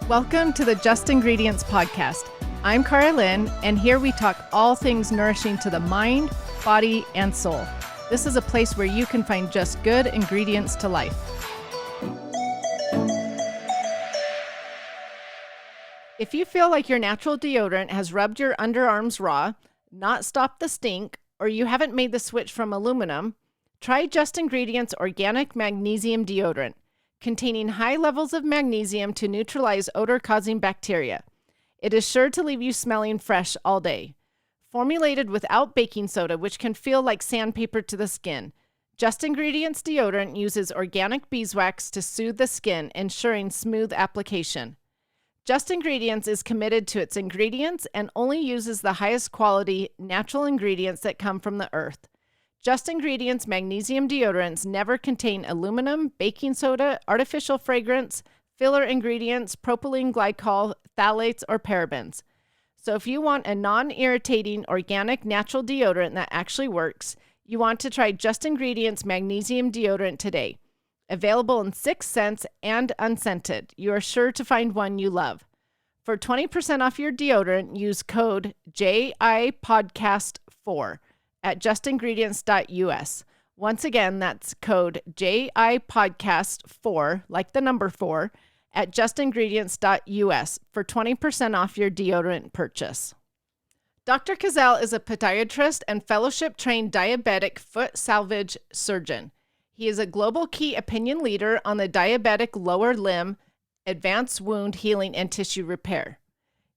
Welcome to the Just Ingredients podcast. I'm Cara Lynn, and here we talk all things nourishing to the mind, body, and soul. This is a place where you can find just good ingredients to life. If you feel like your natural deodorant has rubbed your underarms raw, not stopped the stink, or you haven't made the switch from aluminum, try Just Ingredients Organic Magnesium Deodorant, containing high levels of magnesium to neutralize odor-causing bacteria. It is sure to leave you smelling fresh all day. Formulated without baking soda, which can feel like sandpaper to the skin, Just Ingredients deodorant uses organic beeswax to soothe the skin, ensuring smooth application. Just Ingredients is committed to its ingredients and only uses the highest quality natural ingredients that come from the earth. Just Ingredients magnesium deodorants never contain aluminum, baking soda, artificial fragrance, filler ingredients, propylene glycol, phthalates, or parabens. So if you want a non-irritating, organic, natural deodorant that actually works, you want to try Just Ingredients magnesium deodorant today. Available in 6 scents and unscented. You are sure to find one you love. For 20% off your deodorant, use code JIPodcast4 at justingredients.us. Once again, that's code JIPodcast4, like the number 4, at justingredients.us for 20% off your deodorant purchase. Dr. Cazzell is a podiatrist and fellowship-trained diabetic foot salvage surgeon. He is a global key opinion leader on the diabetic lower limb, advanced wound healing and tissue repair.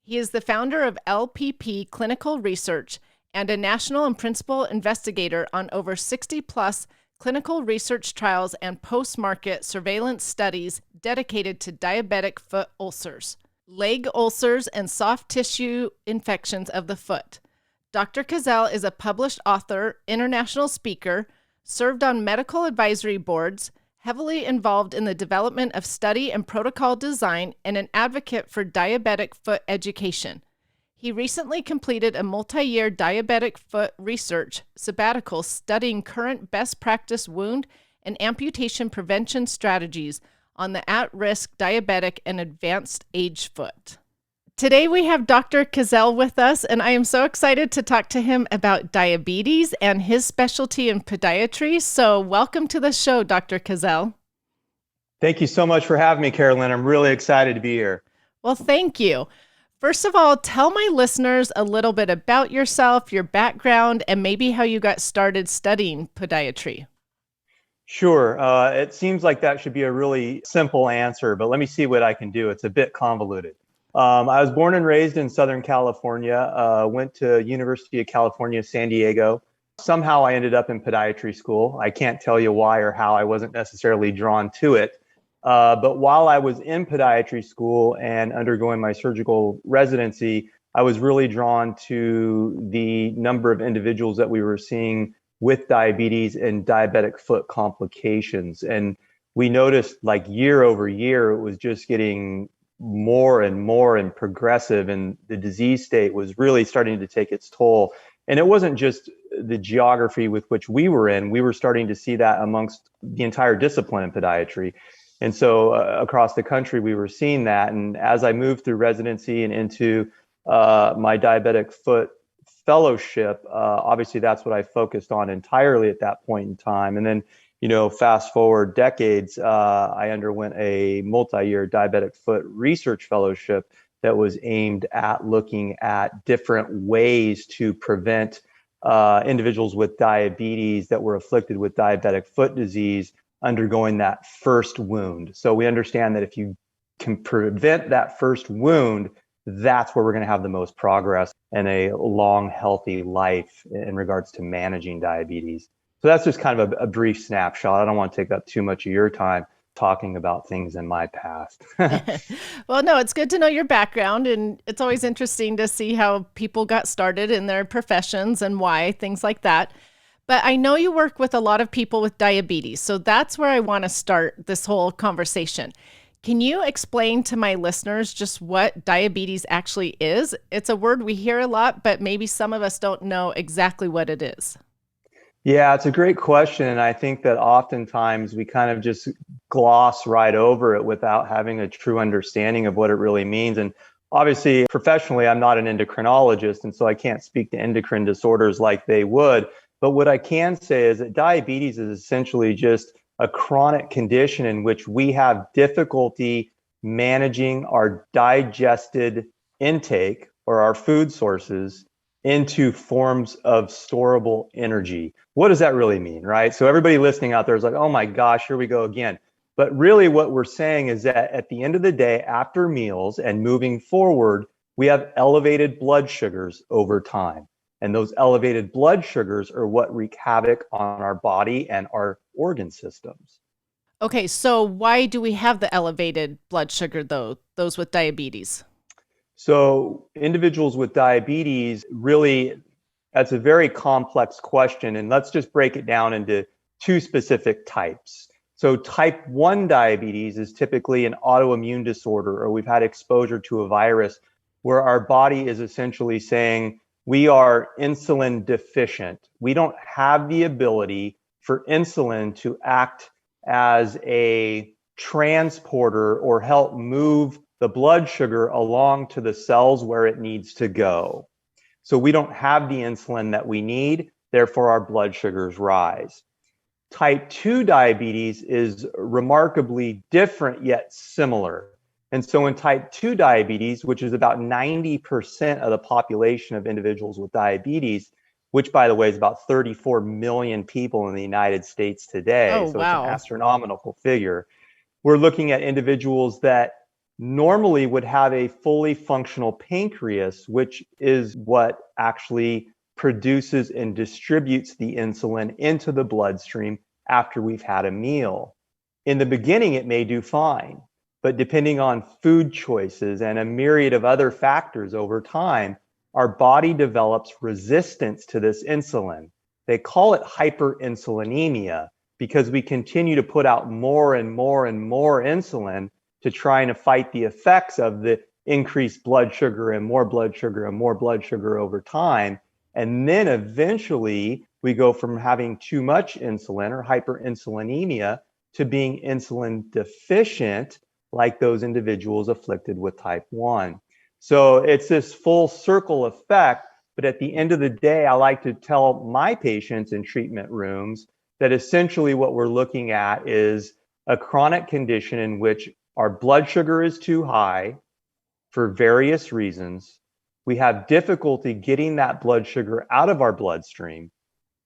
He is the founder of LPP Clinical Research and a National and Principal Investigator on over 60-plus clinical research trials and post-market surveillance studies dedicated to diabetic foot ulcers, leg ulcers, and soft tissue infections of the foot. Dr. Cazzell is a published author, international speaker, served on medical advisory boards, heavily involved in the development of study and protocol design, and an advocate for diabetic foot education. He recently completed a multi-year Diabetic Foot Research sabbatical studying current best practice wound and amputation prevention strategies on the at-risk diabetic and advanced age foot. Today we have Dr. Cazzell with us, and I am so excited to talk to him about diabetes and his specialty in podiatry. So welcome to the show, Dr. Cazzell. Thank you so much for having me, Carolyn. I'm really excited to be here. Well, thank you. First of all, tell my listeners a little bit about yourself, your background, and maybe how you got started studying podiatry. Sure. It seems like that should be a really simple answer, but let me see what I can do. It's a bit convoluted. I was born and raised in Southern California, went to University of California, San Diego. Somehow I ended up in podiatry school. I can't tell you why or how. I wasn't necessarily drawn to it. But while I was in podiatry school and undergoing my surgical residency, I was really drawn to the number of individuals that we were seeing with diabetes and diabetic foot complications. And we noticed like year over year, it was just getting more and progressive, and the disease state was really starting to take its toll. And it wasn't just the geography with which we were in, we were starting to see that amongst the entire discipline in podiatry. And so across the country, we were seeing that. And as I moved through residency and into my diabetic foot fellowship, obviously that's what I focused on entirely at that point in time. And then, fast forward decades, I underwent a multi-year diabetic foot research fellowship that was aimed at looking at different ways to prevent individuals with diabetes that were afflicted with diabetic foot disease undergoing that first wound. So we understand that if you can prevent that first wound, that's where we're going to have the most progress and a long, healthy life in regards to managing diabetes. So that's just kind of a brief snapshot. I don't want to take up too much of your time talking about things in my past. Well, no, it's good to know your background, and it's always interesting to see how people got started in their professions and why, things like that. But I know you work with a lot of people with diabetes, so that's where I want to start this whole conversation. Can you explain to my listeners just what diabetes actually is? It's a word we hear a lot, but maybe some of us don't know exactly what it is. Yeah, it's a great question. And I think that oftentimes we kind of just gloss right over it without having a true understanding of what it really means. And obviously, professionally, I'm not an endocrinologist, and so I can't speak to endocrine disorders like they would. But what I can say is that diabetes is essentially just a chronic condition in which we have difficulty managing our digested intake or our food sources into forms of storable energy. What does that really mean, right? So everybody listening out there is like, oh my gosh, here we go again. But really what we're saying is that at the end of the day, after meals and moving forward, we have elevated blood sugars over time. And those elevated blood sugars are what wreak havoc on our body and our organ systems. Okay, so why do we have the elevated blood sugar, though, those with diabetes? So individuals with diabetes, really, that's a very complex question. And let's just break it down into two specific types. So type 1 diabetes is typically an autoimmune disorder, or we've had exposure to a virus where our body is essentially saying we are insulin deficient. We don't have the ability for insulin to act as a transporter or help move the blood sugar along to the cells where it needs to go. So we don't have the insulin that we need, therefore our blood sugars rise. Type 2 diabetes is remarkably different yet similar. And so in type 2 diabetes, which is about 90% of the population of individuals with diabetes, which by the way is about 34 million people in the United States today, Oh, so it's an wow. astronomical figure, we're looking at individuals that normally would have a fully functional pancreas, which is what actually produces and distributes the insulin into the bloodstream after we've had a meal. In the beginning, it may do fine, but depending on food choices and a myriad of other factors over time, our body develops resistance to this insulin. They call it hyperinsulinemia because we continue to put out more and more and more insulin to try and fight the effects of the increased blood sugar and more blood sugar and more blood sugar over time. And then eventually we go from having too much insulin or hyperinsulinemia to being insulin deficient, like those individuals afflicted with type 1. So it's this full circle effect. But at the end of the day, I like to tell my patients in treatment rooms that essentially what we're looking at is a chronic condition in which our blood sugar is too high for various reasons. We have difficulty getting that blood sugar out of our bloodstream,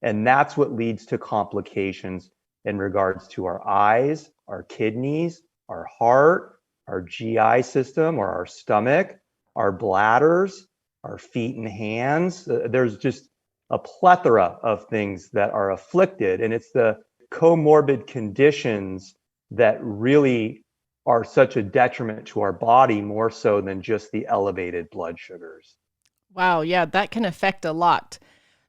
and that's what leads to complications in regards to our eyes, our kidneys, our heart, our GI system or our stomach, our bladders, our feet and hands. There's just a plethora of things that are afflicted, and it's the comorbid conditions that really are such a detriment to our body more so than just the elevated blood sugars. Wow, yeah, that can affect a lot.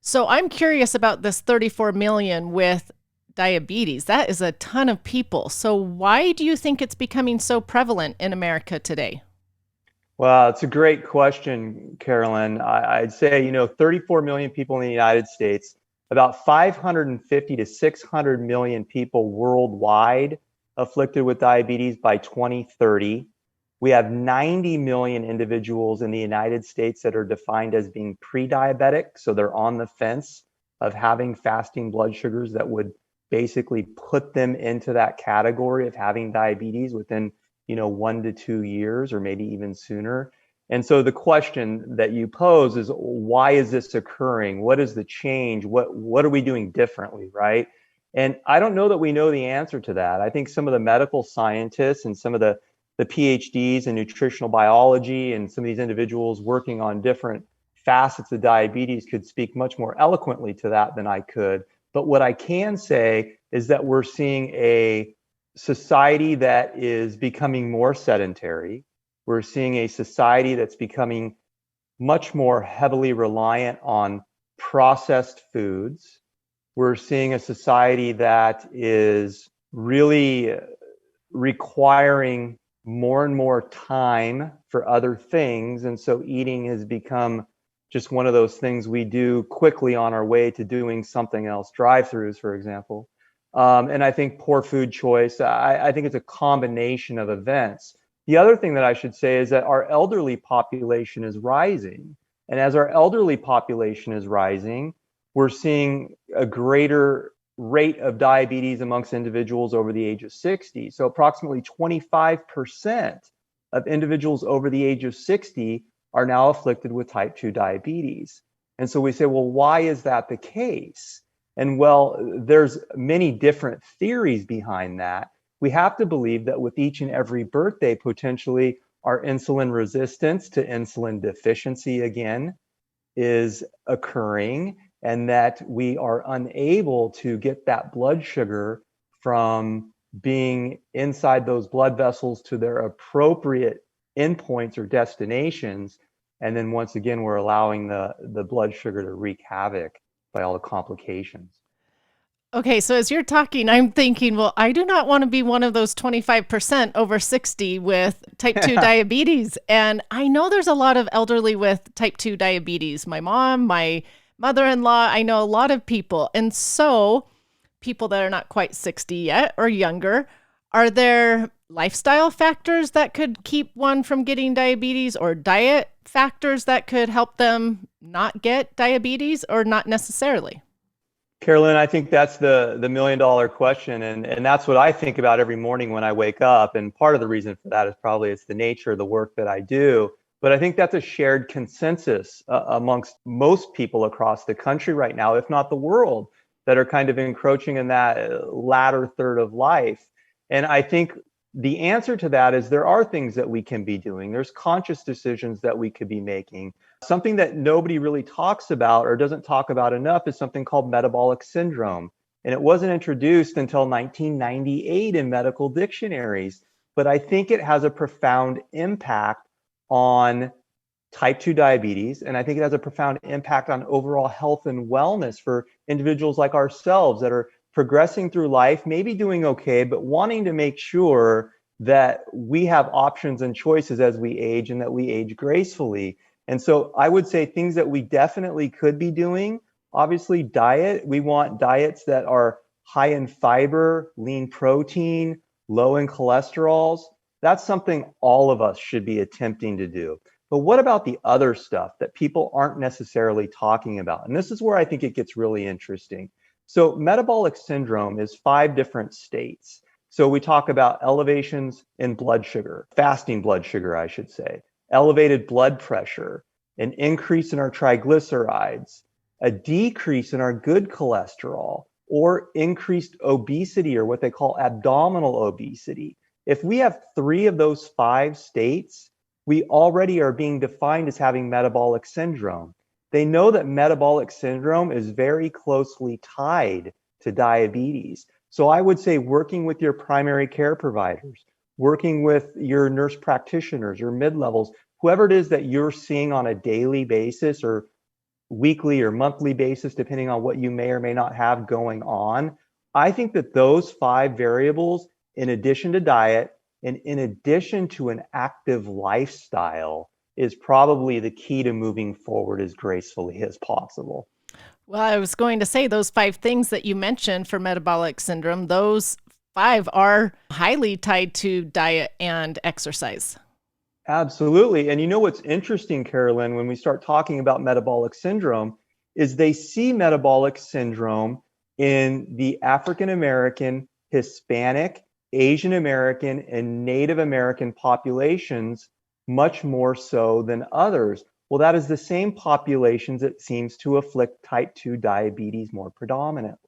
So I'm curious about this 34 million with diabetes. That is a ton of people. So why do you think it's becoming so prevalent in America today? Well, it's a great question, Carolyn. I'd say, 34 million people in the United States, about 550 to 600 million people worldwide afflicted with diabetes by 2030. We have 90 million individuals in the United States that are defined as being pre-diabetic. So they're on the fence of having fasting blood sugars that would basically put them into that category of having diabetes within 1 to 2 years or maybe even sooner. And so the question that you pose is, why is this occurring? What is the change? What are we doing differently, right? And I don't know that we know the answer to that. I think some of the medical scientists and some of the PhDs in nutritional biology and some of these individuals working on different facets of diabetes could speak much more eloquently to that than I could. But what I can say is that we're seeing a society that is becoming more sedentary. We're seeing a society that's becoming much more heavily reliant on processed foods. We're seeing a society that is really requiring more and more time for other things. And so eating has become just one of those things we do quickly on our way to doing something else, drive-throughs, for example. And I think poor food choice, I think it's a combination of events. The other thing that I should say is that our elderly population is rising. And as our elderly population is rising, we're seeing a greater rate of diabetes amongst individuals over the age of 60. So approximately 25% of individuals over the age of 60 are now afflicted with type 2 diabetes. And so we say, well, why is that the case? And well, there's many different theories behind that. We have to believe that with each and every birthday, potentially our insulin resistance to insulin deficiency again is occurring, and that we are unable to get that blood sugar from being inside those blood vessels to their appropriate endpoints or destinations. And then once again, we're allowing the blood sugar to wreak havoc by all the complications. Okay, so as you're talking, I'm thinking, well, I do not want to be one of those 25% over 60 with type 2 diabetes. And I know there's a lot of elderly with type 2 diabetes. My mom, my mother-in-law, I know a lot of people. And so people that are not quite 60 yet or younger, are there lifestyle factors that could keep one from getting diabetes, or diet factors that could help them not get diabetes, or not necessarily? Carolyn, I think that's the $1 million question. And that's what I think about every morning when I wake up. And part of the reason for that is probably it's the nature of the work that I do. But I think that's a shared consensus amongst most people across the country right now, if not the world, that are kind of encroaching in that latter third of life. And I think the answer to that is there are things that we can be doing. There's conscious decisions that we could be making. Something that nobody really talks about or doesn't talk about enough is something called metabolic syndrome. And it wasn't introduced until 1998 in medical dictionaries. But I think it has a profound impact on type 2 diabetes. And I think it has a profound impact on overall health and wellness for individuals like ourselves that are progressing through life, maybe doing okay, but wanting to make sure that we have options and choices as we age and that we age gracefully. And so I would say things that we definitely could be doing, obviously diet. We want diets that are high in fiber, lean protein, low in cholesterols. That's something all of us should be attempting to do. But what about the other stuff that people aren't necessarily talking about? And this is where I think it gets really interesting. So metabolic syndrome is 5 different states. So we talk about elevations in blood sugar, fasting blood sugar, I should say, elevated blood pressure, an increase in our triglycerides, a decrease in our good cholesterol, or increased obesity, or what they call abdominal obesity. If we have 3 of those 5 states, we already are being defined as having metabolic syndrome. They know that metabolic syndrome is very closely tied to diabetes. So I would say working with your primary care providers, working with your nurse practitioners or mid-levels, whoever it is that you're seeing on a daily basis or weekly or monthly basis, depending on what you may or may not have going on. I think that those 5 variables, in addition to diet and in addition to an active lifestyle, is probably the key to moving forward as gracefully as possible. Well, I was going to say those 5 things that you mentioned for metabolic syndrome, those 5 are highly tied to diet and exercise. Absolutely. And you know what's interesting, Carolyn, when we start talking about metabolic syndrome, is they see metabolic syndrome in the African American, Hispanic, Asian American, and Native American populations much more so than others. Well, that is the same populations that seems to afflict type 2 diabetes more predominantly.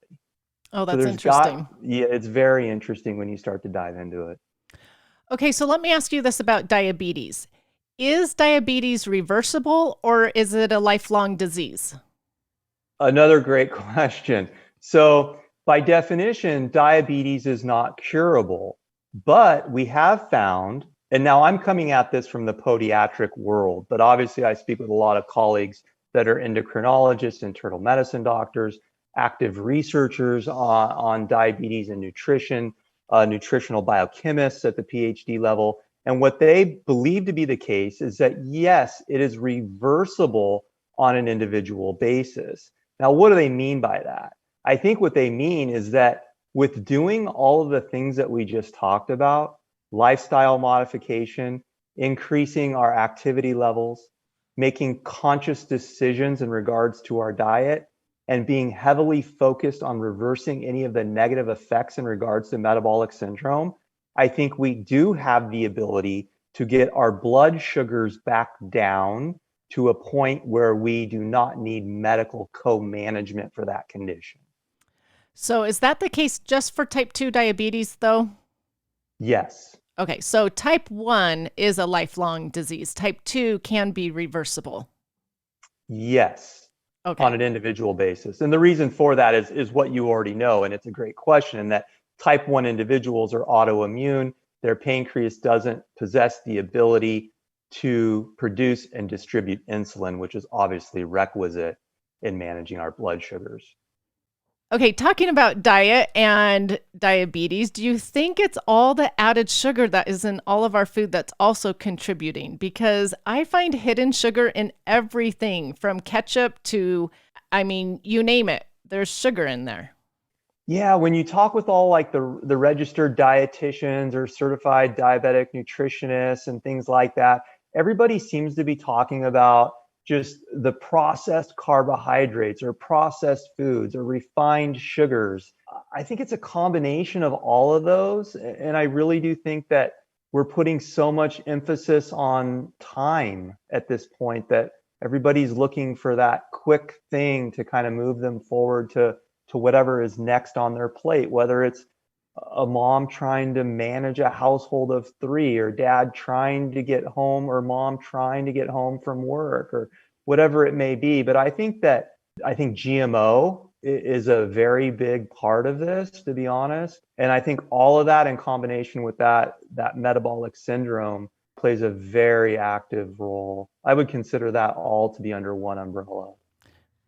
Oh, So that's interesting. it's very interesting when you start to dive into it. Okay, so let me ask you this about diabetes. Is diabetes reversible, or is it a lifelong disease? Another great question. So by definition, diabetes is not curable, but we have found, and now I'm coming at this from the podiatric world, but obviously I speak with a lot of colleagues that are endocrinologists, internal medicine doctors, active researchers on diabetes and nutrition, nutritional biochemists at the PhD level. And what they believe to be the case is that, yes, it is reversible on an individual basis. Now, what do they mean by that? I think what they mean is that with doing all of the things that we just talked about, lifestyle modification, increasing our activity levels, making conscious decisions in regards to our diet, and being heavily focused on reversing any of the negative effects in regards to metabolic syndrome, I think we do have the ability to get our blood sugars back down to a point where we do not need medical co-management for that condition. So is that the case just for type 2 diabetes, though? Yes. Okay, so type 1 is a lifelong disease. Type 2 can be reversible. Yes. Okay. On an individual basis. And the reason for that is what you already know. And it's a great question, in that type 1 individuals are autoimmune. Their pancreas doesn't possess the ability to produce and distribute insulin, which is obviously requisite in managing our blood sugars. Okay, talking about diet and diabetes, do you think it's all the added sugar that is in all of our food that's also contributing? Because I find hidden sugar in everything from ketchup to, you name it, there's sugar in there. Yeah, when you talk with all like the registered dietitians or certified diabetic nutritionists and things like that, everybody seems to be talking about just the processed carbohydrates or processed foods or refined sugars. I think it's a combination of all of those. And I really do think that we're putting so much emphasis on time at this point that everybody's looking for that quick thing to kind of move them forward to whatever is next on their plate, whether it's a mom trying to manage a household of 3, or dad trying to get home, or mom trying to get home from work, or whatever it may be. But I think GMO is a very big part of this, to be honest. And I think all of that in combination with that metabolic syndrome plays a very active role. I would consider that all to be under one umbrella.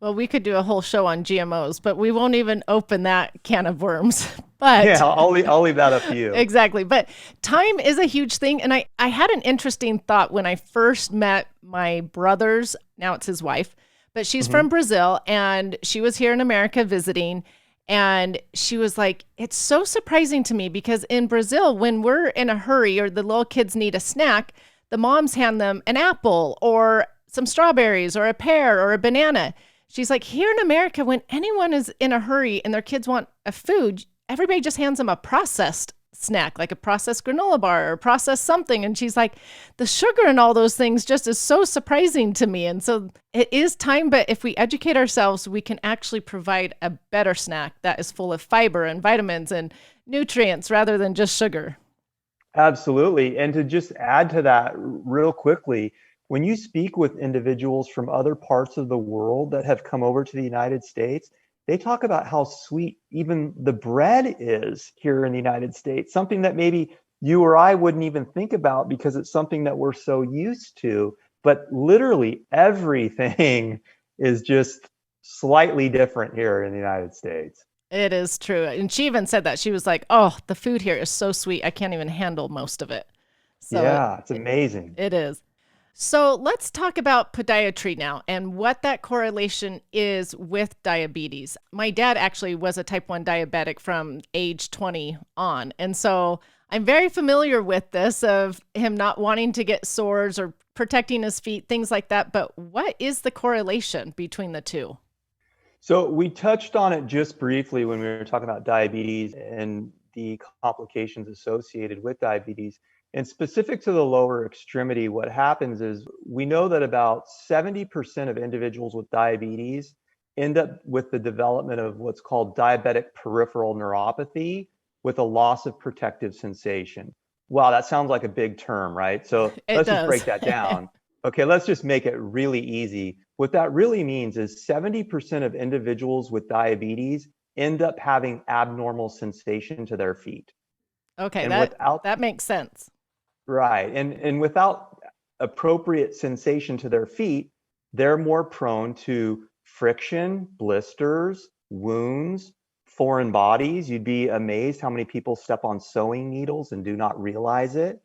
Well, we could do a whole show on GMOs, but we won't even open that can of worms. But yeah, I'll leave that up to you. Exactly. But time is a huge thing. And I had an interesting thought when I first met my brother's, now it's his wife, but she's from Brazil, and she was here in America visiting. And she was like, it's so surprising to me because in Brazil, when we're in a hurry or the little kids need a snack, the moms hand them an apple or some strawberries or a pear or a banana. She's like, here in America, when anyone is in a hurry and their kids want a food, everybody just hands them a processed snack, like a processed granola bar or processed something. And she's like, the sugar and all those things just is so surprising to me. And so it is time, but if we educate ourselves, we can actually provide a better snack that is full of fiber and vitamins and nutrients rather than just sugar. Absolutely. And to just add to that real quickly, when you speak with individuals from other parts of the world that have come over to the United States, they talk about how sweet even the bread is here in the United States, something that maybe you or I wouldn't even think about because it's something that we're so used to. But literally everything is just slightly different here in the United States. It is true. And she even said that. She was like, oh, the food here is so sweet. I can't even handle most of it. So yeah, it's amazing. It is. So let's talk about podiatry now and what that correlation is with diabetes. My dad actually was a type 1 diabetic from age 20 on. And so I'm very familiar with this of him not wanting to get sores or protecting his feet, things like that. But what is the correlation between the two? So we touched on it just briefly when we were talking about diabetes and the complications associated with diabetes. And specific to the lower extremity, what happens is we know that about 70% of individuals with diabetes end up with the development of what's called diabetic peripheral neuropathy with a loss of protective sensation. Wow, that sounds like a big term, right? So let's just break that down. Okay, let's just make it really easy. What that really means is 70% of individuals with diabetes end up having abnormal sensation to their feet. Okay, that makes sense. Right. And without appropriate sensation to their feet, they're more prone to friction, blisters, wounds, foreign bodies. You'd be amazed how many people step on sewing needles and do not realize it.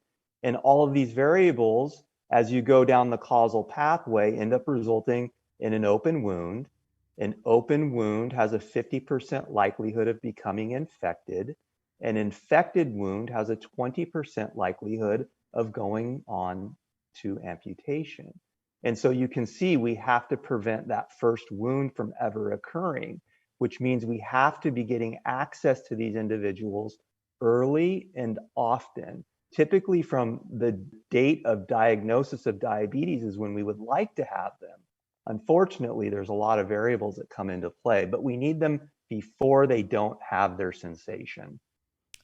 And all of these variables, as you go down the causal pathway, end up resulting in an open wound. An open wound has a 50% likelihood of becoming infected. An infected wound has a 20% likelihood of going on to amputation. And so you can see we have to prevent that first wound from ever occurring, which means we have to be getting access to these individuals early and often. Typically from the date of diagnosis of diabetes is when we would like to have them. Unfortunately, there's a lot of variables that come into play, but we need them before they don't have their sensation.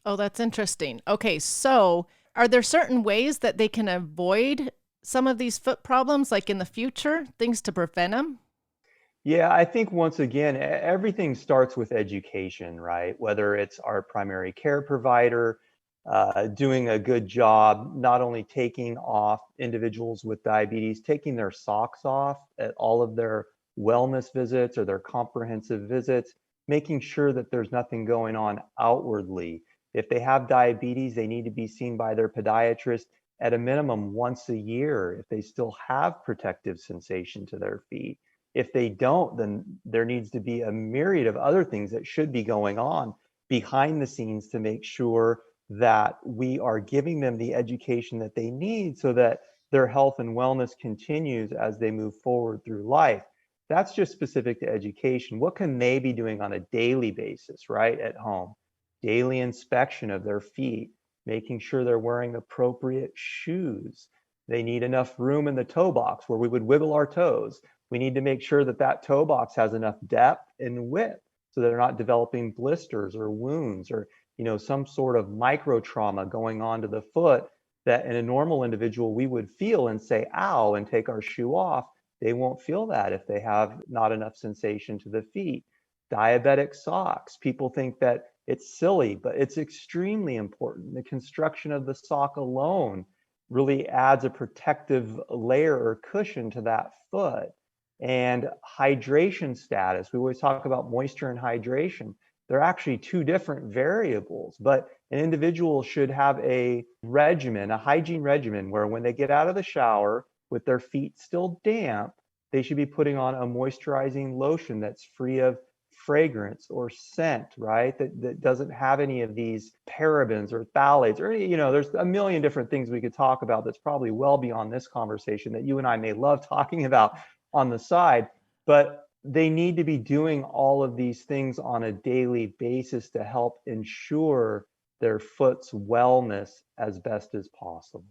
Oh, that's interesting. Okay, so are there certain ways that they can avoid some of these foot problems, like in the future, things to prevent them? Yeah, I think once again, everything starts with education, right? Whether it's our primary care provider doing a good job, not only taking off individuals with diabetes, taking their socks off at all of their wellness visits or their comprehensive visits, making sure that there's nothing going on outwardly. If they have diabetes, they need to be seen by their podiatrist at a minimum once a year if they still have protective sensation to their feet. If they don't, then there needs to be a myriad of other things that should be going on behind the scenes to make sure that we are giving them the education that they need so that their health and wellness continues as they move forward through life. That's just specific to education. What can they be doing on a daily basis, right, at home? Daily inspection of their feet, making sure they're wearing appropriate shoes. They need enough room in the toe box where we would wiggle our toes. We need to make sure that that toe box has enough depth and width so they're not developing blisters or wounds or some sort of micro trauma going on to the foot that in a normal individual we would feel and say ow and take our shoe off. They won't feel that if they have not enough sensation to the feet. Diabetic socks, people think that it's silly, but it's extremely important. The construction of the sock alone really adds a protective layer or cushion to that foot. And hydration status, we always talk about moisture and hydration. They're actually two different variables, but an individual should have a regimen, a hygiene regimen, where when they get out of the shower with their feet still damp, they should be putting on a moisturizing lotion that's free of fragrance or scent, right? That doesn't have any of these parabens or phthalates or there's a million different things we could talk about that's probably well beyond this conversation that you and I may love talking about on the side, but they need to be doing all of these things on a daily basis to help ensure their foot's wellness as best as possible.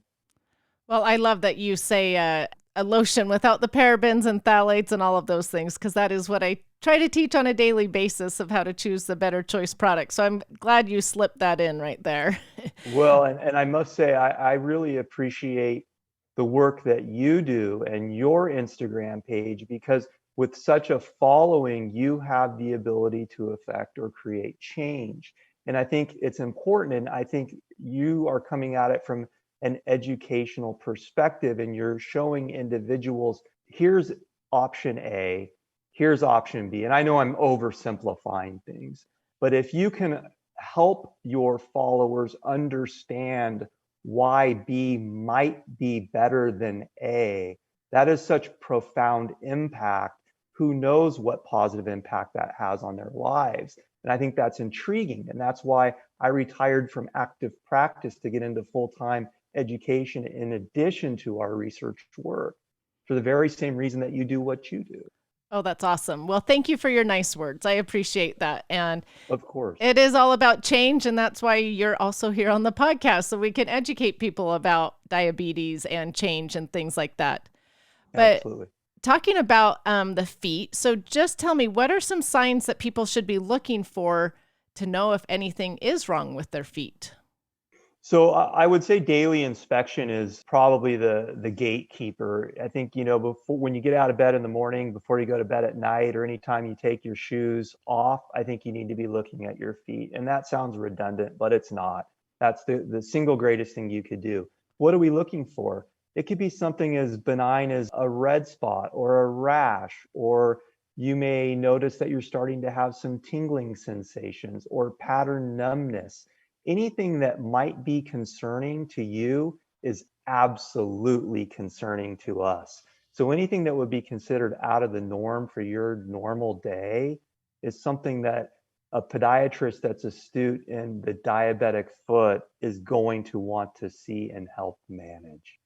Well, I love that you say a lotion without the parabens and phthalates and all of those things, because that is what I try to teach on a daily basis of how to choose the better choice product. So I'm glad you slipped that in right there. Well, and I must say, I really appreciate the work that you do and your Instagram page because with such a following, you have the ability to affect or create change. And I think it's important. And I think you are coming at it from an educational perspective and you're showing individuals here's option A, here's option B. And I know I'm oversimplifying things, but if you can help your followers understand why B might be better than A, that is such profound impact. Who knows what positive impact that has on their lives? And I think that's intriguing. And that's why I retired from active practice to get into full-time education in addition to our research work for the very same reason that you do what you do. Oh, that's awesome. Well, thank you for your nice words. I appreciate that. And Of course. it is all about change. And that's why you're also here on the podcast, so we can educate people about diabetes and change and things like that. But Absolutely. talking about the feet, so just tell me, what are some signs that people should be looking for to know if anything is wrong with their feet? So I would say daily inspection is probably the gatekeeper. I think, before when you get out of bed in the morning, before you go to bed at night, or anytime you take your shoes off, I think you need to be looking at your feet. And that sounds redundant, but it's not. That's the single greatest thing you could do. What are we looking for? It could be something as benign as a red spot or a rash, or you may notice that you're starting to have some tingling sensations or pattern numbness. Anything that might be concerning to you is absolutely concerning to us. So anything that would be considered out of the norm for your normal day is something that a podiatrist that's astute in the diabetic foot is going to want to see and help manage.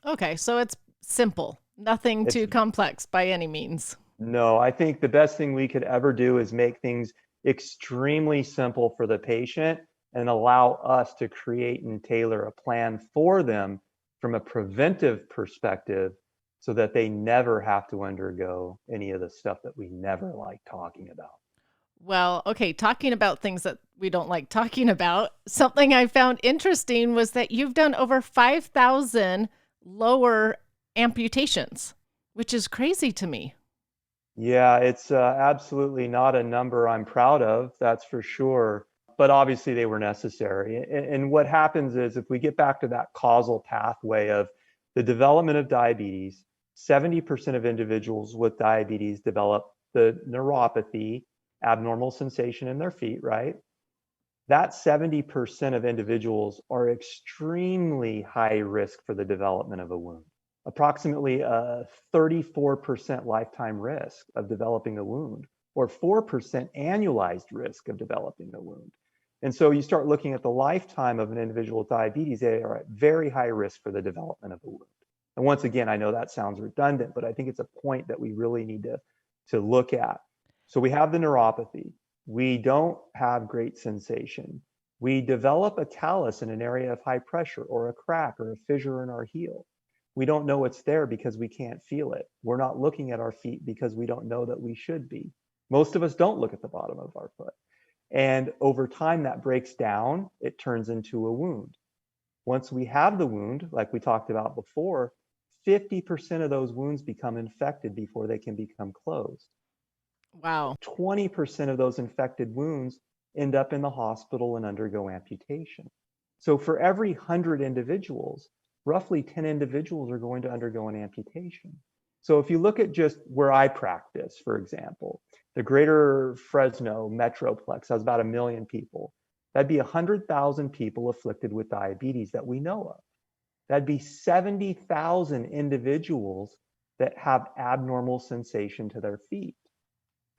Okay, so it's simple, nothing It's too complex by any means. No, I think the best thing we could ever do is make things extremely simple for the patient and allow us to create and tailor a plan for them from a preventive perspective so that they never have to undergo any of the stuff that we never like talking about. Well, okay, talking about things that we don't like talking about, something I found interesting was that you've done over 5,000 lower amputations, which is crazy to me. Yeah, it's absolutely not a number I'm proud of, that's for sure. But obviously, they were necessary. And what happens is if we get back to that causal pathway of the development of diabetes, 70% of individuals with diabetes develop the neuropathy, abnormal sensation in their feet, right? That 70% of individuals are extremely high risk for the development of a wound. Approximately a 34% lifetime risk of developing a wound, or 4% annualized risk of developing a wound. And so you start looking at the lifetime of an individual with diabetes, they are at very high risk for the development of a wound. And once again, I know that sounds redundant, but I think it's a point that we really need to look at. So we have the neuropathy. We don't have great sensation. We develop a callus in an area of high pressure or a crack or a fissure in our heel. We don't know it's there because we can't feel it. We're not looking at our feet because we don't know that we should be. Most of us don't look at the bottom of our foot. And over time, that breaks down, it turns into a wound. Once we have the wound, like we talked about before, 50% of those wounds become infected before they can become closed. Wow. 20% of those infected wounds end up in the hospital and undergo amputation. So for every 100 individuals, roughly 10 individuals are going to undergo an amputation. So if you look at just where I practice, for example, the greater Fresno Metroplex has about 1 million people. That'd be 100,000 people afflicted with diabetes that we know of. That'd be 70,000 individuals that have abnormal sensation to their feet.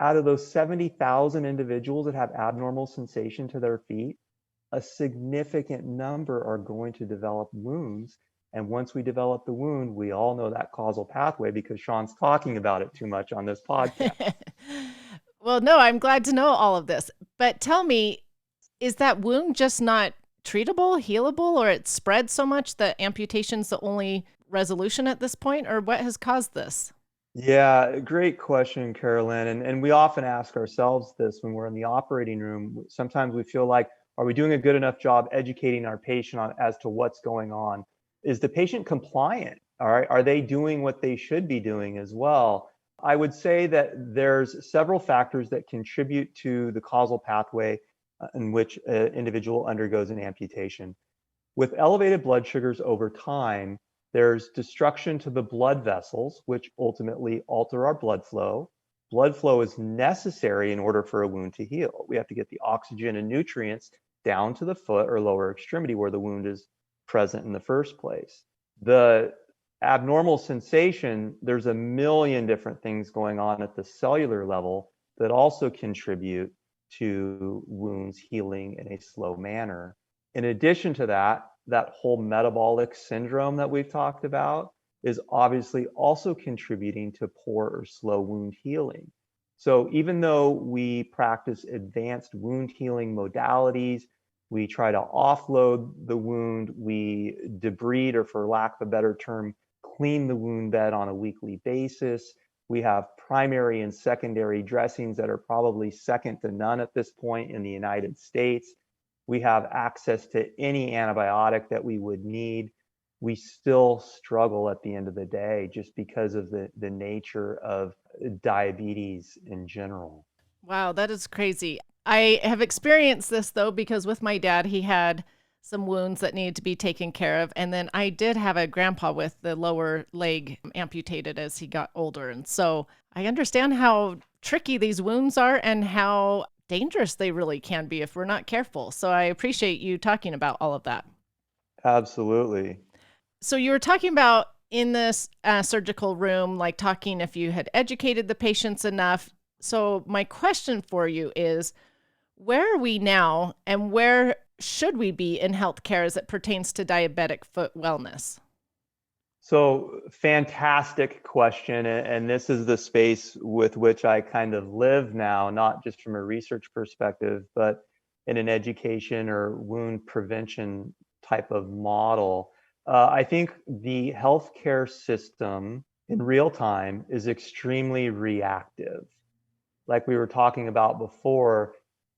Out of those 70,000 individuals that have abnormal sensation to their feet, a significant number are going to develop wounds. And once we develop the wound, we all know that causal pathway because Shawn's talking about it too much on this podcast. Well, no, I'm glad to know all of this. But tell me, is that wound just not treatable, healable, or it spread so much that amputation's the only resolution at this point, or what has caused this? Yeah, great question, Carolyn. And we often ask ourselves this when we're in the operating room. Sometimes we feel like, are we doing a good enough job educating our patient on as to what's going on? Is the patient compliant? All right, are they doing what they should be doing as well? I would say that there's several factors that contribute to the causal pathway in which an individual undergoes an amputation. With elevated blood sugars over time, there's destruction to the blood vessels, which ultimately alter our blood flow. Blood flow is necessary in order for a wound to heal. We have to get the oxygen and nutrients down to the foot or lower extremity where the wound is present in the first place. The abnormal sensation, there's a million different things going on at the cellular level that also contribute to wounds healing in a slow manner. In addition to that, that whole metabolic syndrome that we've talked about is obviously also contributing to poor or slow wound healing. So even though we practice advanced wound healing modalities, we try to offload the wound, we debride, or for lack of a better term, clean the wound bed on a weekly basis. We have primary and secondary dressings that are probably second to none at this point in the United States. We have access to any antibiotic that we would need. We still struggle at the end of the day just because of the nature of diabetes in general. Wow, that is crazy. I have experienced this though, because with my dad, he had some wounds that needed to be taken care of. And then I did have a grandpa with the lower leg amputated as he got older. And so I understand how tricky these wounds are and how dangerous they really can be if we're not careful. So I appreciate you talking about all of that. Absolutely. So you were talking about in this surgical room, like talking if you had educated the patients enough. So my question for you is, where are we now and where should we be in healthcare as it pertains to diabetic foot wellness? So, fantastic question. And this is the space with which I kind of live now, not just from a research perspective, but in an education or wound prevention type of model. I think the healthcare system in real time is extremely reactive. Like we were talking about before,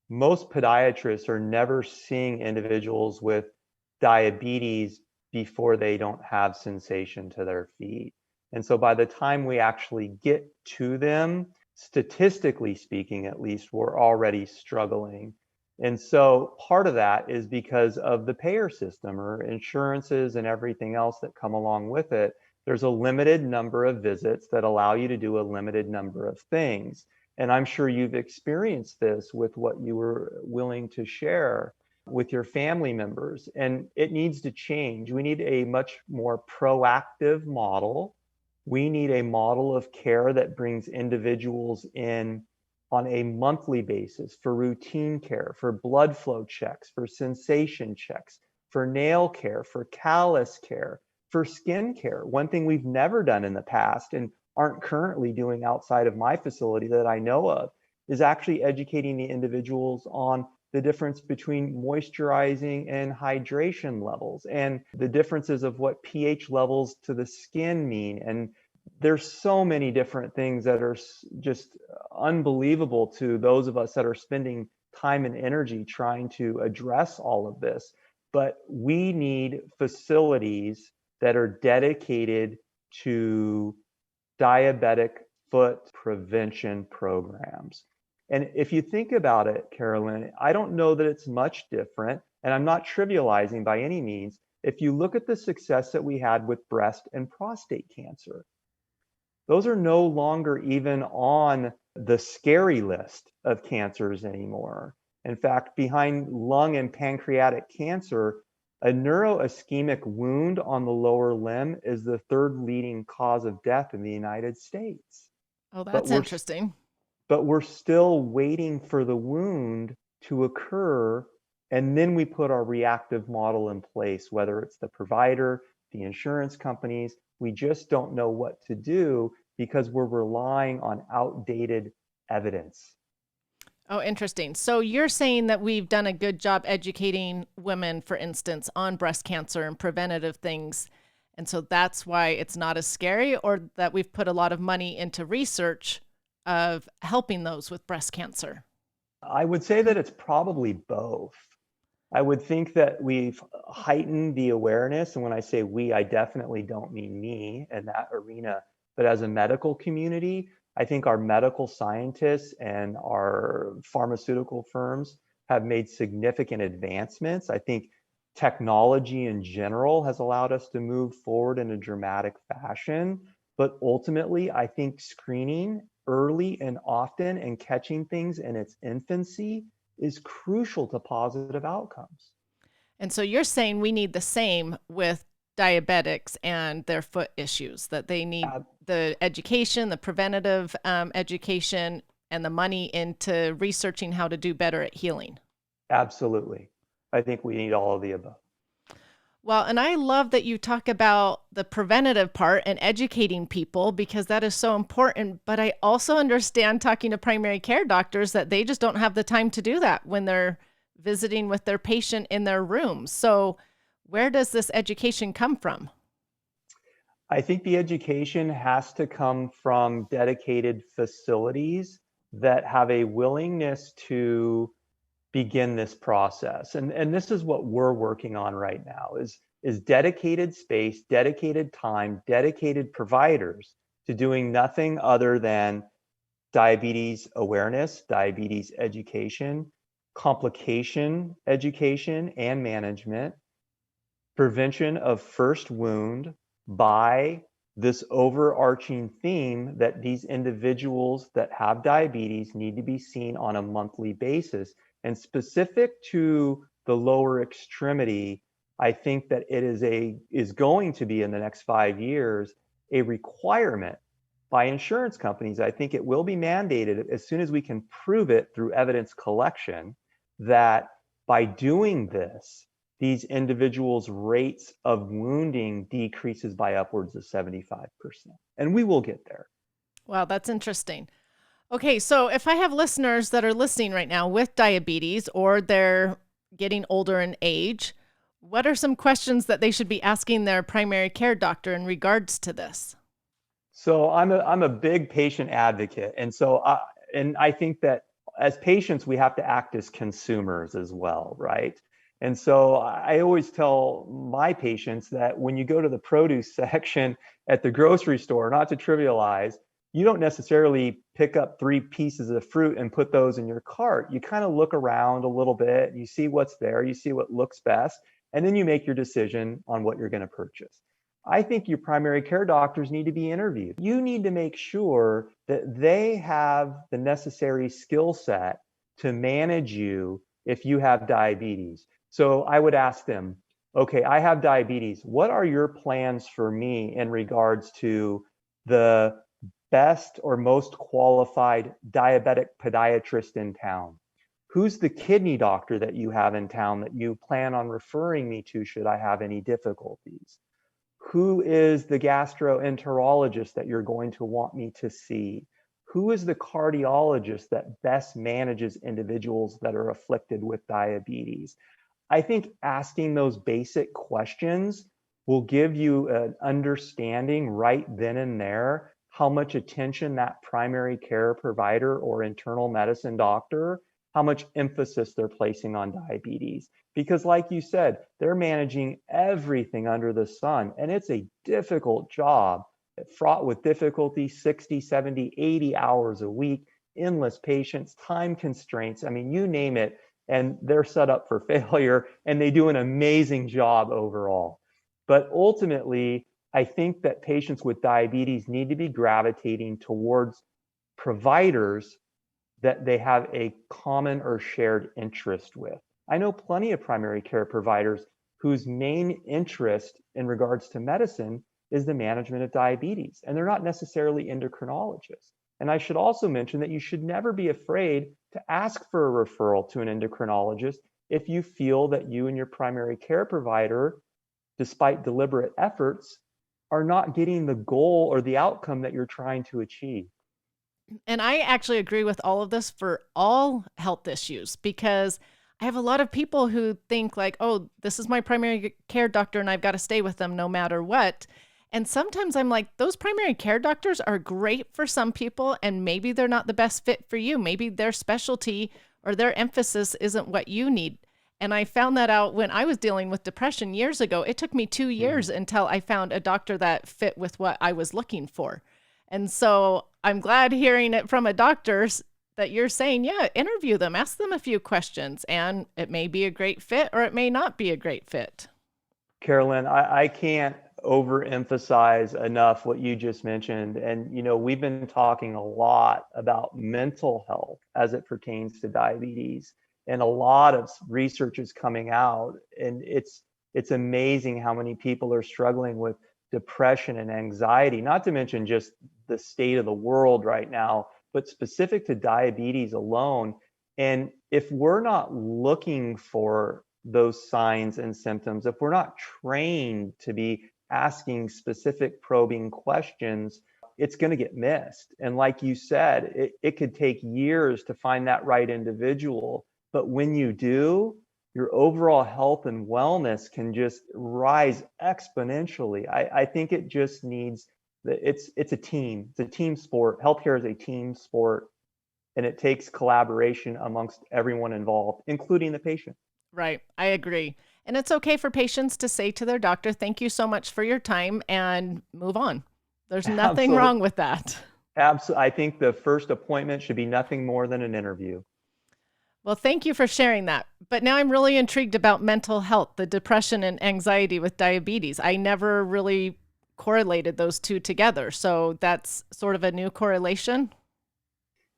most podiatrists are never seeing individuals with diabetes before they don't have sensation to their feet. And so by the time we actually get to them, statistically speaking, at least, we're already struggling. And so part of that is because of the payer system or insurances and everything else that come along with it. There's a limited number of visits that allow you to do a limited number of things. And I'm sure you've experienced this with what you were willing to share with your family members, and it needs to change. We need a much more proactive model. We need a model of care that brings individuals in on a monthly basis for routine care, for blood flow checks, for sensation checks, for nail care, for callus care, for skin care. One thing we've never done in the past and aren't currently doing outside of my facility that I know of is actually educating the individuals on the difference between moisturizing and hydration levels and the differences of what pH levels to the skin mean. And there's so many different things that are just unbelievable to those of us that are spending time and energy trying to address all of this. But we need facilities that are dedicated to diabetic foot prevention programs. And if you think about it, Carolyn, I don't know that it's much different, and I'm not trivializing by any means. If you look at the success that we had with breast and prostate cancer, those are no longer even on the scary list of cancers anymore. In fact, behind lung and pancreatic cancer, a neuroischemic wound on the lower limb is the third leading cause of death in the United States. Oh, that's interesting. But we're still waiting for the wound to occur. And then we put our reactive model in place, whether it's the provider, the insurance companies. We just don't know what to do because we're relying on outdated evidence. Oh, interesting. So you're saying that we've done a good job educating women, for instance, on breast cancer and preventative things. And so that's why it's not as scary, or that we've put a lot of money into research of helping those with breast cancer? I would say that it's probably both. I would think that we've heightened the awareness. And when I say we, I definitely don't mean me in that arena, but as a medical community, I think our medical scientists and our pharmaceutical firms have made significant advancements. I think technology in general has allowed us to move forward in a dramatic fashion. But ultimately, I think screening early and often and catching things in its infancy is crucial to positive outcomes. And so you're saying we need the same with diabetics and their foot issues, that they need the education, the preventative education, and the money into researching how to do better at healing. Absolutely. I think we need all of the above. Well, and I love that you talk about the preventative part and educating people, because that is so important. But I also understand, talking to primary care doctors, that they just don't have the time to do that when they're visiting with their patient in their room. So where does this education come from? I think the education has to come from dedicated facilities that have a willingness to begin this process. And this is what we're working on right now is dedicated space, dedicated time, dedicated providers to doing nothing other than diabetes awareness, diabetes education, complication education and management, prevention of first wound by this overarching theme that these individuals that have diabetes need to be seen on a monthly basis. And specific to the lower extremity, I think that it is going to be in the next 5 years a requirement by insurance companies. I think it will be mandated as soon as we can prove it through evidence collection that by doing this, these individuals' rates of wounding decreases by upwards of 75%. And we will get there. Wow, that's interesting. Okay, so if I have listeners that are listening right now with diabetes or they're getting older in age, what are some questions that they should be asking their primary care doctor in regards to this? So I'm a big patient advocate, and I think that as patients we have to act as consumers as well, right? And so I always tell my patients that when you go to the produce section at the grocery store, not to trivialize, you don't necessarily pick up 3 pieces of fruit and put those in your cart. You kind of look around a little bit, you see what's there, you see what looks best, and then you make your decision on what you're going to purchase. I think your primary care doctors need to be interviewed. You need to make sure that they have the necessary skill set to manage you if you have diabetes. So I would ask them, okay, I have diabetes. What are your plans for me in regards to the best or most qualified diabetic podiatrist in town? Who's the kidney doctor that you have in town that you plan on referring me to should I have any difficulties? Who is the gastroenterologist that you're going to want me to see? Who is the cardiologist that best manages individuals that are afflicted with diabetes? I think asking those basic questions will give you an understanding right then and there how much attention that primary care provider or internal medicine doctor, how much emphasis they're placing on diabetes. Because like you said, they're managing everything under the sun, and it's a difficult job, fraught with difficulty, 60, 70, 80 hours a week, endless patients, time constraints. I mean, you name it, and they're set up for failure, and they do an amazing job overall. But ultimately, I think that patients with diabetes need to be gravitating towards providers that they have a common or shared interest with. I know plenty of primary care providers whose main interest in regards to medicine is the management of diabetes, and they're not necessarily endocrinologists. And I should also mention that you should never be afraid to ask for a referral to an endocrinologist if you feel that you and your primary care provider, despite deliberate efforts, are not getting the goal or the outcome that you're trying to achieve. And I actually agree with all of this for all health issues because I have a lot of people who think like, oh, this is my primary care doctor and I've got to stay with them no matter what. And sometimes I'm like, those primary care doctors are great for some people and maybe they're not the best fit for you. Maybe their specialty or their emphasis isn't what you need. And I found that out when I was dealing with depression years ago. It took me 2 years until I found a doctor that fit with what I was looking for. And so I'm glad hearing it from a doctor that you're saying, yeah, interview them, ask them a few questions, and it may be a great fit or it may not be a great fit. Carolyn, I can't overemphasize enough what you just mentioned. And, we've been talking a lot about mental health as it pertains to diabetes. And a lot of research is coming out. And it's amazing how many people are struggling with depression and anxiety, not to mention just the state of the world right now, but specific to diabetes alone. And if we're not looking for those signs and symptoms, if we're not trained to be asking specific probing questions, it's going to get missed. And like you said, it could take years to find that right individual. But when you do, your overall health and wellness can just rise exponentially. I think it just needs, it's a team. It's a team sport. Healthcare is a team sport, and it takes collaboration amongst everyone involved, including the patient. Right. I agree. And it's okay for patients to say to their doctor, thank you so much for your time and move on. There's nothing wrong with that. Absolutely. I think the first appointment should be nothing more than an interview. Well, thank you for sharing that. But now I'm really intrigued about mental health, the depression and anxiety with diabetes. I never really correlated those two together. So that's sort of a new correlation.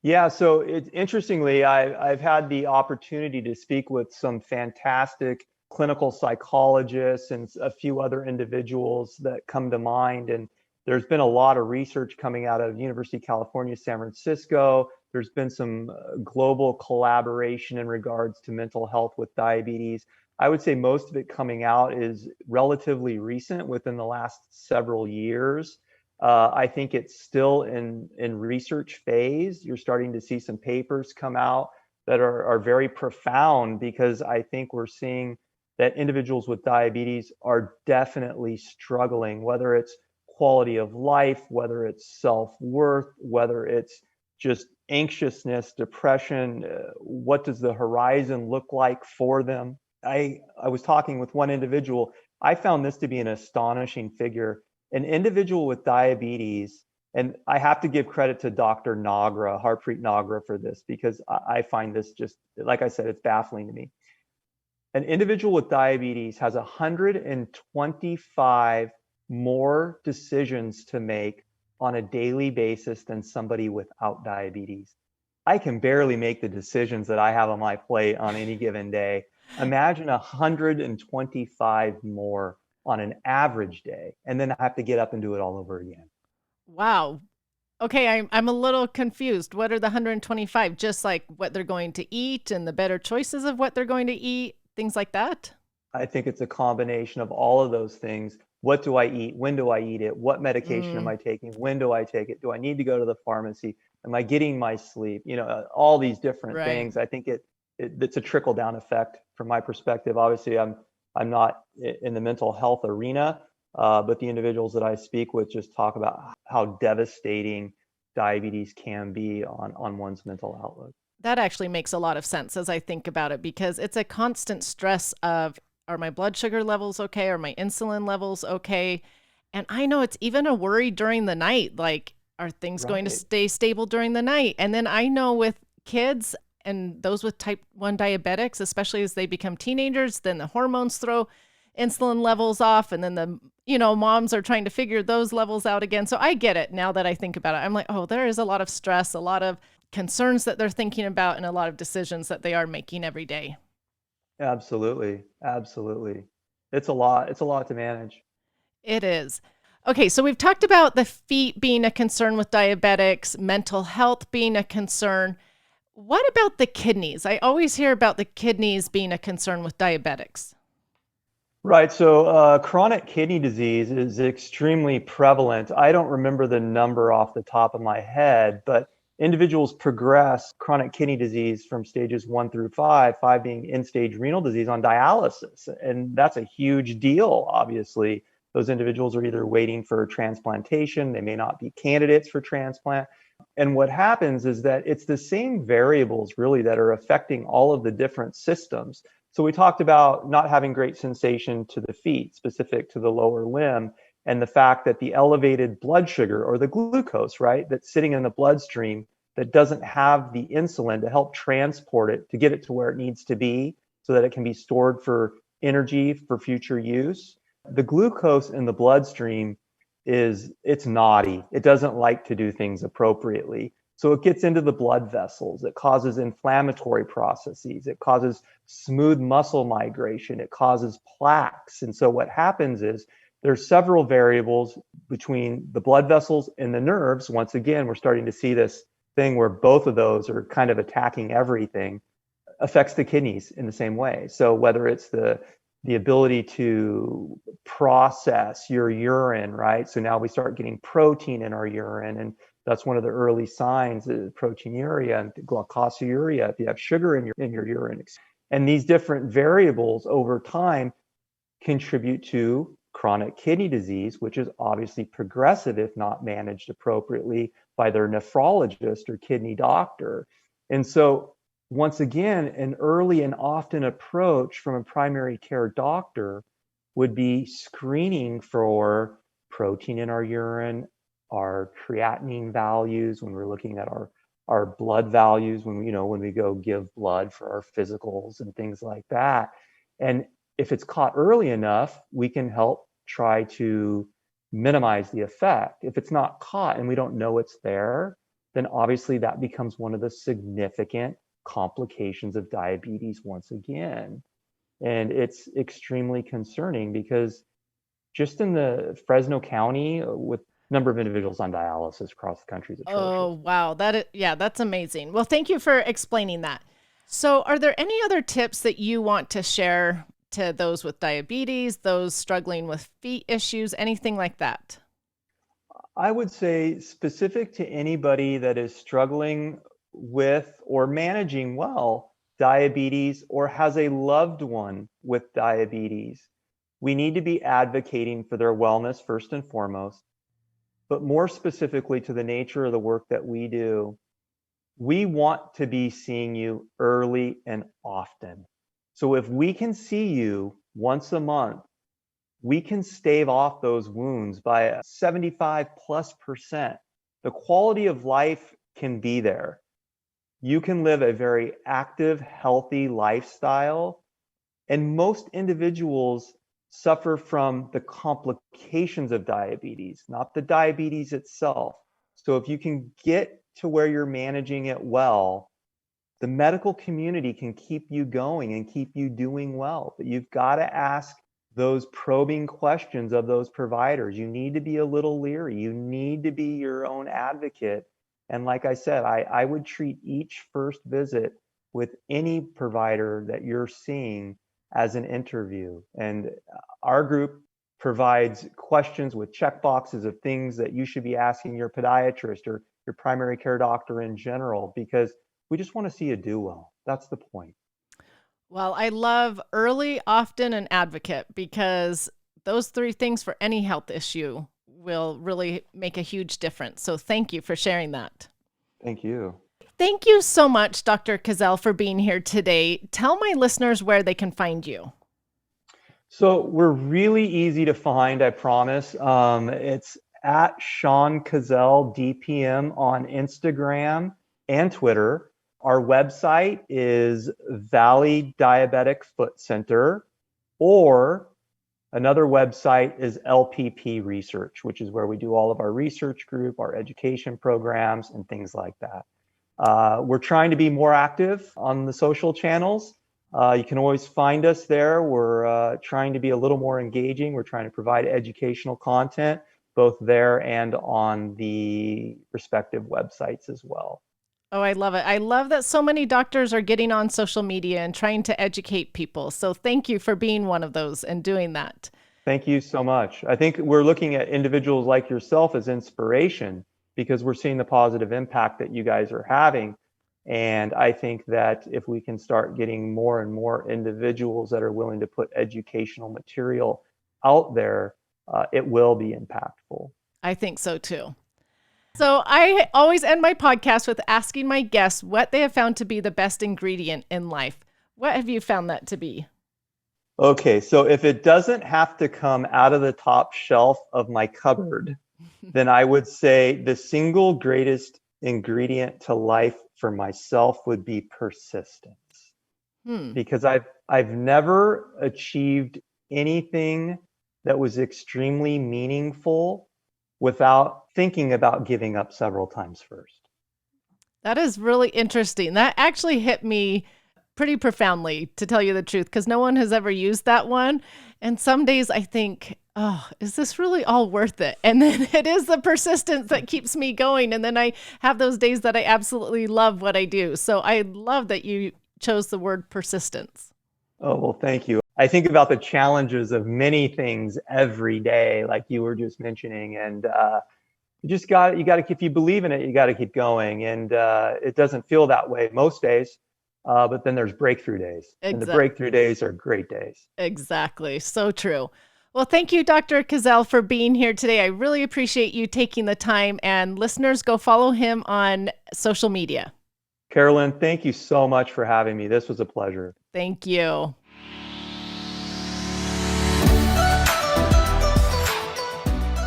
Yeah, so interestingly, I've had the opportunity to speak with some fantastic clinical psychologists and a few other individuals that come to mind. And there's been a lot of research coming out of University of California, San Francisco. There's been some global collaboration in regards to mental health with diabetes. I would say most of it coming out is relatively recent, within the last several years. I think it's still in research phase. You're starting to see some papers come out that are very profound, because I think we're seeing that individuals with diabetes are definitely struggling, whether it's quality of life, whether it's self-worth, whether it's just anxiousness, depression. What does the horizon look like for them? I was talking with one individual. I found this to be an astonishing figure. An individual with diabetes, and I have to give credit to Dr. Nagra, Harpreet Nagra, for this, because I find this just, like I said, it's baffling to me. An individual with diabetes has 125 more decisions to make on a daily basis than somebody without diabetes. I can barely make the decisions that I have on my plate on any given day. Imagine 125 more on an average day, and then I have to get up and do it all over again. Wow. Okay, I'm a little confused. What are the 125? Just like what they're going to eat and the better choices of what they're going to eat, things like that? I think it's a combination of all of those things. What do I eat? When do I eat it? What medication am I taking? When do I take it? Do I need to go to the pharmacy? Am I getting my sleep? All these different Right. things. I think it's a trickle down effect from my perspective. Obviously, I'm not in the mental health arena, but the individuals that I speak with just talk about how devastating diabetes can be on one's mental outlook. That actually makes a lot of sense as I think about it, because it's a constant stress of, are my blood sugar levels okay? Are my insulin levels okay? And I know it's even a worry during the night, like, are things going to Right. stay stable during the night? And then I know with kids and those with type 1 diabetics, especially as they become teenagers, then the hormones throw insulin levels off, and then moms are trying to figure those levels out again. So I get it now that I think about it. I'm like, oh, there is a lot of stress, a lot of concerns that they're thinking about, and a lot of decisions that they are making every day. Absolutely. Absolutely. It's a lot. It's a lot to manage. It is. Okay, so we've talked about the feet being a concern with diabetics, mental health being a concern. What about the kidneys? I always hear about the kidneys being a concern with diabetics. Right. So chronic kidney disease is extremely prevalent. I don't remember the number off the top of my head, but individuals progress chronic kidney disease from stages 1 through 5, 5 being end-stage renal disease, on dialysis. And that's a huge deal, obviously. Those individuals are either waiting for transplantation, they may not be candidates for transplant. And what happens is that it's the same variables really that are affecting all of the different systems. So we talked about not having great sensation to the feet, specific to the lower limb, and the fact that the elevated blood sugar, or the glucose, right, that's sitting in the bloodstream, that doesn't have the insulin to help transport it, to get it to where it needs to be so that it can be stored for energy for future use. The glucose in the bloodstream it's naughty. It doesn't like to do things appropriately. So it gets into the blood vessels. It causes inflammatory processes. It causes smooth muscle migration. It causes plaques. And so what happens is there's several variables between the blood vessels and the nerves. Once again, we're starting to see this thing where both of those are kind of attacking everything. Affects the kidneys in the same way. So whether it's the ability to process your urine, right? So now we start getting protein in our urine, and that's one of the early signs of proteinuria and glycosuria if you have sugar in your urine. And these different variables over time contribute to chronic kidney disease, which is obviously progressive if not managed appropriately by their nephrologist or kidney doctor. And so once again, an early and often approach from a primary care doctor would be screening for protein in our urine, our creatinine values when we're looking at our blood values when we go give blood for our physicals and things like that. And if it's caught early enough, we can help try to minimize the effect. If it's not caught and we don't know it's there, then obviously that becomes one of the significant complications of diabetes once again. And it's extremely concerning because just in the Fresno County, with number of individuals on dialysis across the country is atrocious. Oh, wow. That's amazing. Well, thank you for explaining that. So are there any other tips that you want to share to those with diabetes, those struggling with feet issues, anything like that? I would say specific to anybody that is struggling with or managing well diabetes or has a loved one with diabetes, we need to be advocating for their wellness first and foremost. But more specifically to the nature of the work that we do, we want to be seeing you early and often. So if we can see you once a month, we can stave off those wounds by 75+%. The quality of life can be there. You can live a very active, healthy lifestyle. And most individuals suffer from the complications of diabetes, not the diabetes itself. So if you can get to where you're managing it well, the medical community can keep you going and keep you doing well. But you've got to ask those probing questions of those providers. You need to be a little leery. You need to be your own advocate. And like I said, I would treat each first visit with any provider that you're seeing as an interview. And our group provides questions with check boxes of things that you should be asking your podiatrist or your primary care doctor in general, because we just want to see you do well. That's the point. Well, I love early, often, and advocate, because those three things for any health issue will really make a huge difference. So thank you for sharing that. Thank you. Thank you so much, Dr. Cazzell, for being here today. Tell my listeners where they can find you. So we're really easy to find, I promise. It's at Shawn Cazzell, DPM, on Instagram and Twitter. Our website is Valley Diabetic Foot Center, or another website is LPP Research, which is where we do all of our research group, our education programs, and things like that. We're trying to be more active on the social channels. You can always find us there. We're trying to be a little more engaging. We're trying to provide educational content, both there and on the respective websites as well. Oh, I love it. I love that so many doctors are getting on social media and trying to educate people. So thank you for being one of those and doing that. Thank you so much. I think we're looking at individuals like yourself as inspiration because we're seeing the positive impact that you guys are having. And I think that if we can start getting more and more individuals that are willing to put educational material out there, it will be impactful. I think so too. So I always end my podcast with asking my guests what they have found to be the best ingredient in life. What have you found that to be? Okay, so if it doesn't have to come out of the top shelf of my cupboard, then I would say the single greatest ingredient to life for myself would be persistence. Because I've never achieved anything that was extremely meaningful without thinking about giving up several times first. That is really interesting. That actually hit me pretty profoundly, to tell you the truth, because no one has ever used that one. And some days I think, oh, is this really all worth it? And then it is the persistence that keeps me going. And then I have those days that I absolutely love what I do. So I love that you chose the word persistence. Oh, well, thank you. I think about the challenges of many things every day, like you were just mentioning, and you got to, if you believe in it, you got to keep going. And it doesn't feel that way most days, but then there's breakthrough days. And the breakthrough days are great days. Exactly. So true. Well, thank you, Dr. Cazzell, for being here today. I really appreciate you taking the time, and listeners, go follow him on social media. Carolyn, thank you so much for having me. This was a pleasure. Thank you.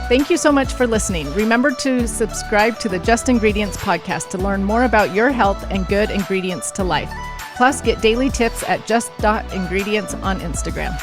Thank you so much for listening. Remember to subscribe to the Just Ingredients podcast to learn more about your health and good ingredients to life. Plus, get daily tips at just.ingredients on Instagram.